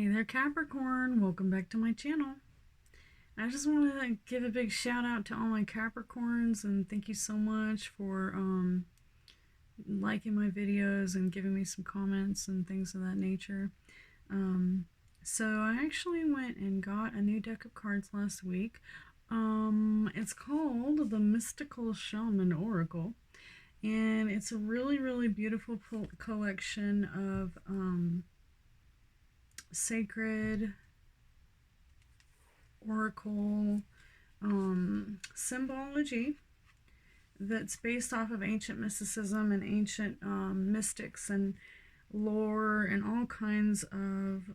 Hey there, Capricorn. Welcome back to my channel. I just want to give a big shout out to all my Capricorns and thank you so much for liking my videos and giving me some comments and things of that nature. So I actually went and got a new deck of cards last week. It's called the Mystical Shaman Oracle, and it's a really beautiful collection of sacred oracle symbology that's based off of ancient mysticism and ancient mystics and lore and all kinds of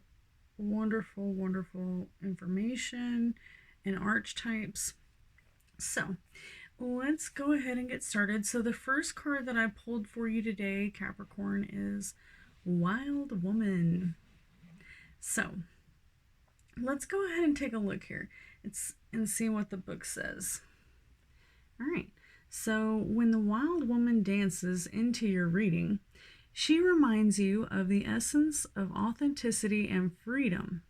wonderful information and archetypes. So let's go ahead and get started. So the first card that I pulled for you today, Capricorn, is Wild Woman. So let's go ahead and take a look here and see what the book says. All right. So when the wild woman dances into your reading, she reminds you of the essence of authenticity and freedom.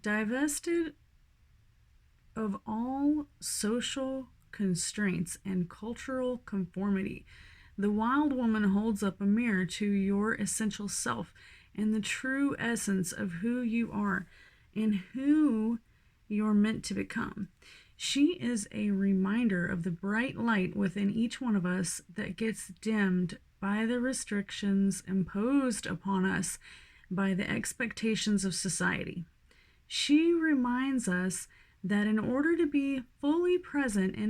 Divested of all social constraints and cultural conformity, the wild woman holds up a mirror to your essential self and the true essence of who you are and who you're meant to become. She is a reminder of the bright light within each one of us that gets dimmed by the restrictions imposed upon us by the expectations of society. She reminds us that in order to be fully present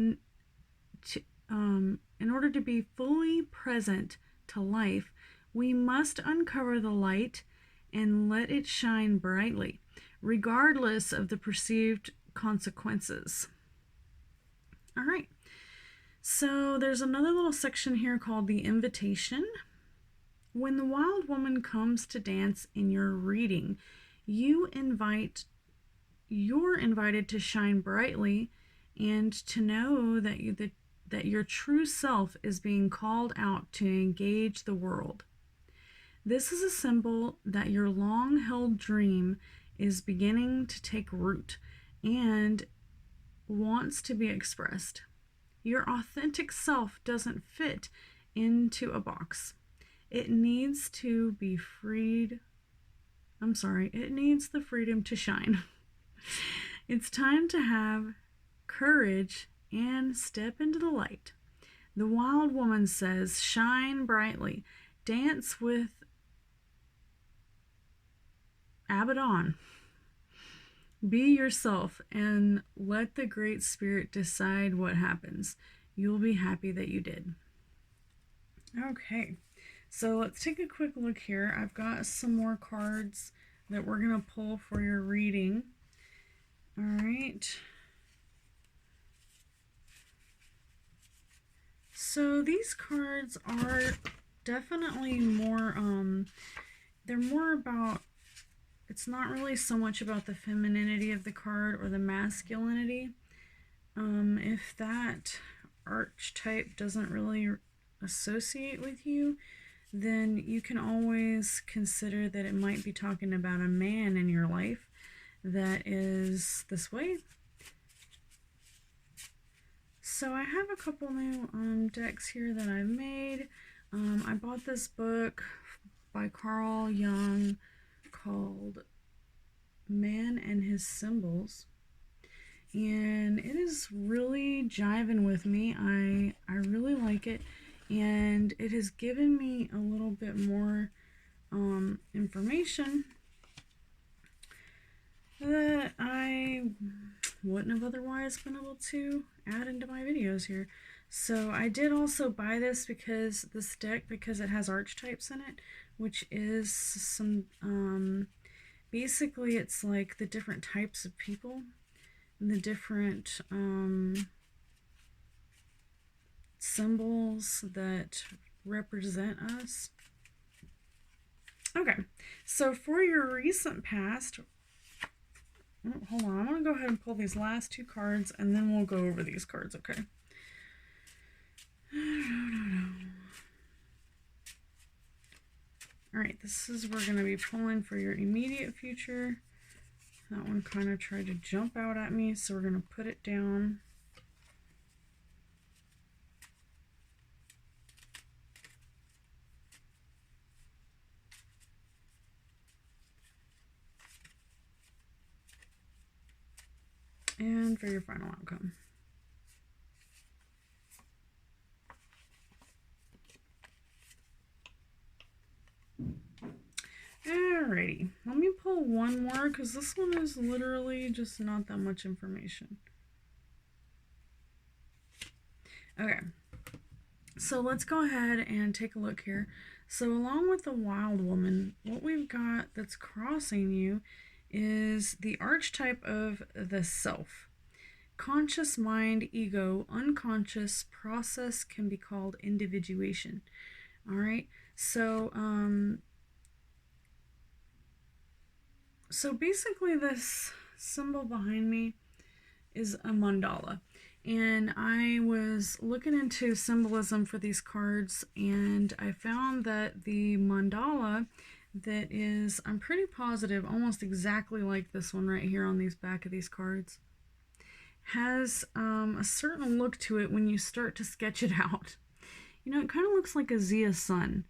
to life, we must uncover the light and let it shine brightly, regardless of the perceived consequences. All right. So there's another little section here called the invitation. When the wild woman comes to dance in your reading, you're invited to shine brightly and to know that your true self is being called out to engage the world. This is a symbol that your long-held dream is beginning to take root and wants to be expressed. Your authentic self doesn't fit into a box. It needs to be freed. It needs the freedom to shine. It's time to have courage and step into the light. The wild woman says, shine brightly, dance with Abaddon. Be yourself and let the Great Spirit decide what happens. You'll be happy that you did. Okay, so let's take a quick look here. I've got some more cards that we're going to pull for your reading. All right. So these cards are definitely more, they're more about, it's not really so much about the femininity of the card or the masculinity. If that archetype doesn't really associate with you, then you can always consider that it might be talking about a man in your life that is this way. So I have a couple new decks here that I've made. I bought this book by Carl Jung called Man and His Symbols, and it is really jiving with me. I really like it, and it has given me a little bit more information that I wouldn't have otherwise been able to add into my videos here. So I did also buy this because it has archetypes in it, which is some basically it's like the different types of people and the different symbols that represent us. Okay, so for your recent past, hold on, I'm going to go ahead and pull these last two cards and then we'll go over these cards, okay? All right, this is we're going to be pulling for your immediate future. That one kind of tried to jump out at me, so we're going to put it down. And for your final outcome. Alrighty, let me pull one more because this one is literally just not that much information. Okay, so let's go ahead and take a look here. So along with the wild woman, what we've got that's crossing you is the archetype of the self. Conscious mind, ego, unconscious process can be called individuation. All right, so basically this symbol behind me is a mandala. And I was looking into symbolism for these cards, and I found that the mandala that is, I'm pretty positive, almost exactly like this one right here on these back of these cards, has a certain look to it when you start to sketch it out. You know, it kind of looks like a Zia sun,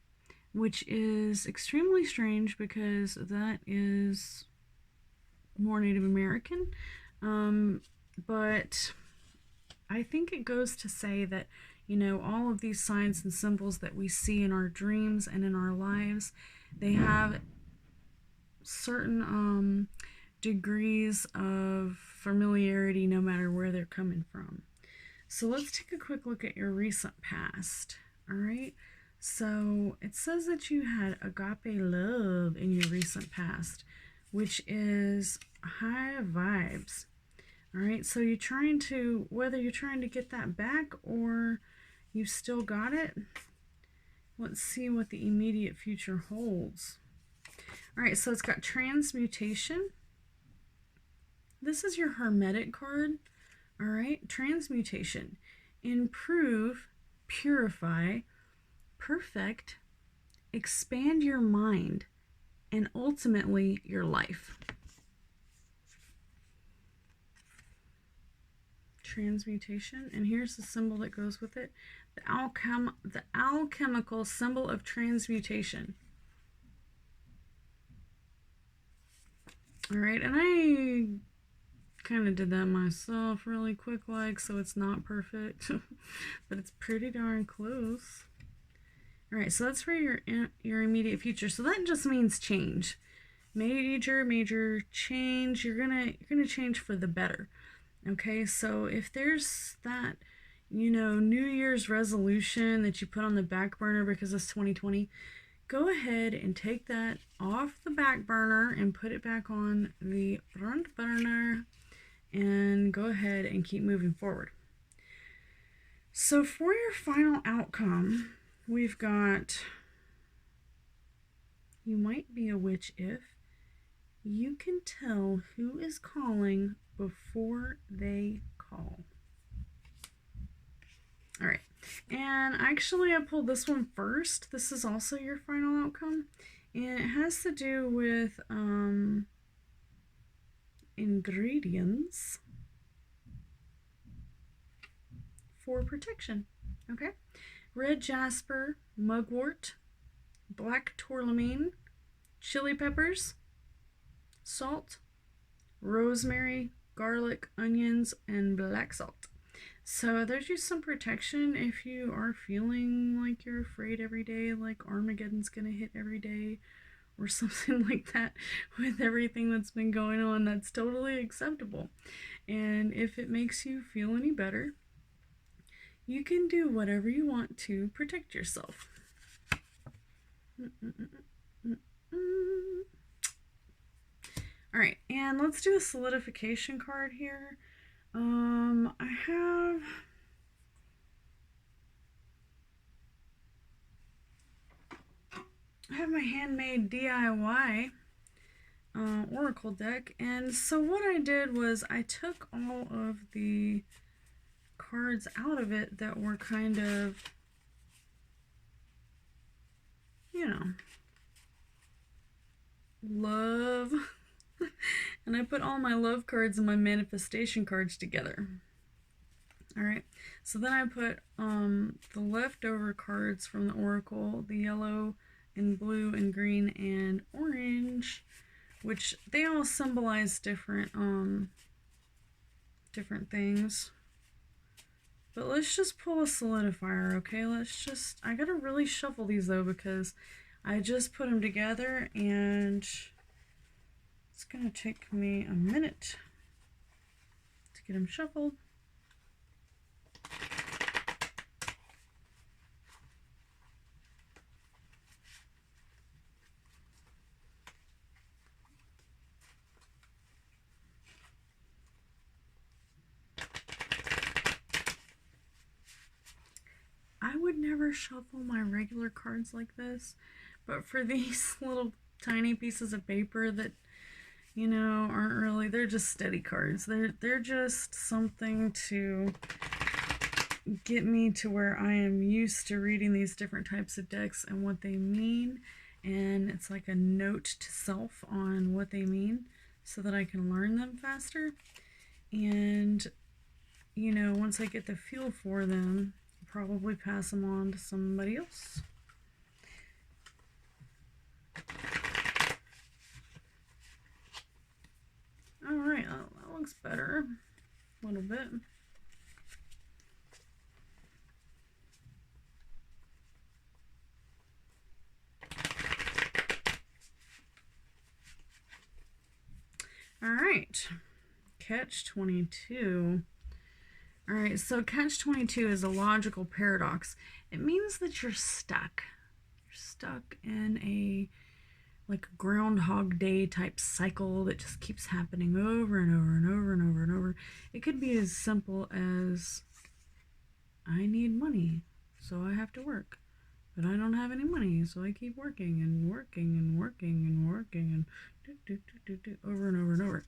which is extremely strange because that is more Native American. But I think it goes to say that, you know, all of these signs and symbols that we see in our dreams and in our lives, they have certain degrees of familiarity no matter where they're coming from. So let's take a quick look at your recent past. All right. So it says that you had agape love in your recent past, which is high vibes. All right. So you're trying to, whether you're trying to get that back or you still got it, let's see what the immediate future holds. All right. So it's got transmutation. This is your Hermetic card. All right. Transmutation. Improve, purify, perfect, expand your mind, and ultimately your life. Transmutation, and here's the symbol that goes with it, the alchemical symbol of transmutation. All right, and I kind of did that myself really quick, like, so it's not perfect, but it's pretty darn close. All right, so that's for your immediate future. So that just means change, major change. You're gonna change for the better. Okay, so if there's that, you know, New Year's resolution that you put on the back burner because it's 2020, go ahead and take that off the back burner and put it back on the front burner and go ahead and keep moving forward. So for your final outcome, we've got, you might be a witch if you can tell who is calling before they call. All right, and actually I pulled this one first. This is also your final outcome, and it has to do with ingredients for protection. Okay, red jasper, mugwort, black tourmaline, chili peppers, salt, rosemary, garlic, onions, and black salt. So there's just some protection if you are feeling like you're afraid every day, like Armageddon's gonna hit every day or something like that with everything that's been going on. That's totally acceptable. And if it makes you feel any better, you can do whatever you want to protect yourself. All right, and let's do a solidification card here. I have my handmade DIY oracle deck, and so what I did was I took all of the cards out of it that were kind of, you know, love. And I put all my love cards and my manifestation cards together. Alright, so then I put the leftover cards from the Oracle, the yellow and blue and green and orange, which they all symbolize different things. But let's just pull a solidifier, okay? I gotta really shuffle these though because I just put them together and it's gonna take me a minute to get them shuffled. I would never shuffle my regular cards like this, but for these little tiny pieces of paper that, you know, aren't really, they're just steady cards. They're just something to get me to where I am used to reading these different types of decks and what they mean, and it's like a note to self on what they mean so that I can learn them faster. And, you know, once I get the feel for them, probably pass them on to somebody else. Alright, that looks better. A little bit. Alright, catch-22. Alright, so catch-22 is a logical paradox. It means that you're stuck. You're stuck in a like Groundhog Day type cycle that just keeps happening over and over and over and over and over. It could be as simple as, I need money, so I have to work. But I don't have any money, so I keep working and working and working and working and over and over and over.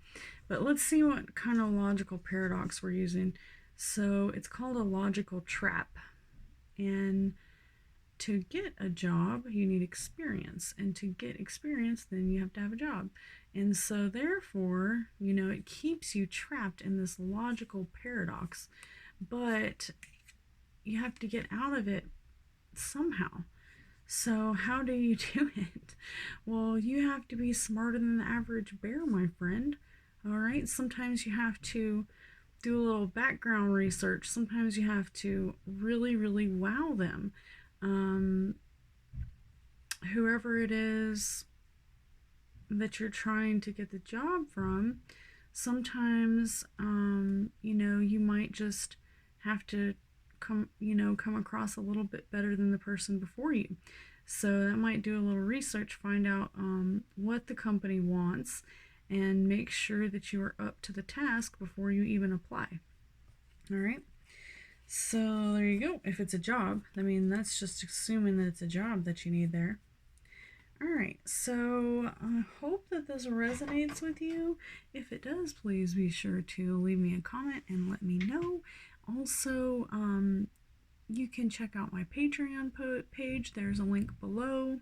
But let's see what kind of logical paradox we're using. So it's called a logical trap. And to get a job, you need experience. And to get experience, then you have to have a job. And so therefore, you know, it keeps you trapped in this logical paradox. But you have to get out of it somehow. So how do you do it? Well, you have to be smarter than the average bear, my friend. All right, sometimes you have to do a little background research. Sometimes you have to really, really wow them. Whoever it is that you're trying to get the job from, sometimes, you know, you might just have to come across a little bit better than the person before you. So that might do a little research, find out what the company wants, and make sure that you are up to the task before you even apply. All right. So there you go. If it's a job, I mean, that's just assuming that it's a job that you need there. All right. So I hope that this resonates with you. If it does, please be sure to leave me a comment and let me know. Also, you can check out my Patreon page. There's a link below.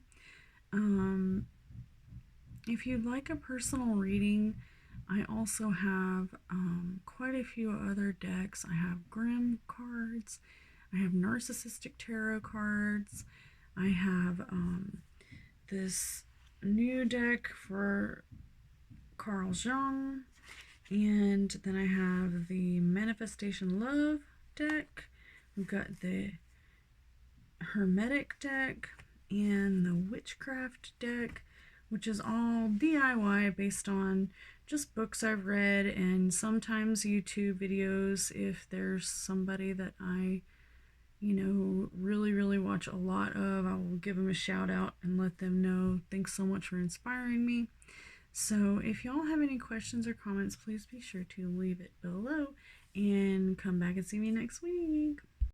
If you'd like a personal reading, I also have quite a few other decks. I have Grimm cards. I have Narcissistic Tarot cards. I have this new deck for Carl Jung. And then I have the Manifestation Love deck. We've got the Hermetic deck and the Witchcraft deck, which is all DIY based on just books I've read and sometimes YouTube videos. If there's somebody that I, you know, really, really watch a lot of, I will give them a shout out and let them know. Thanks so much for inspiring me. So if y'all have any questions or comments, please be sure to leave it below and come back and see me next week.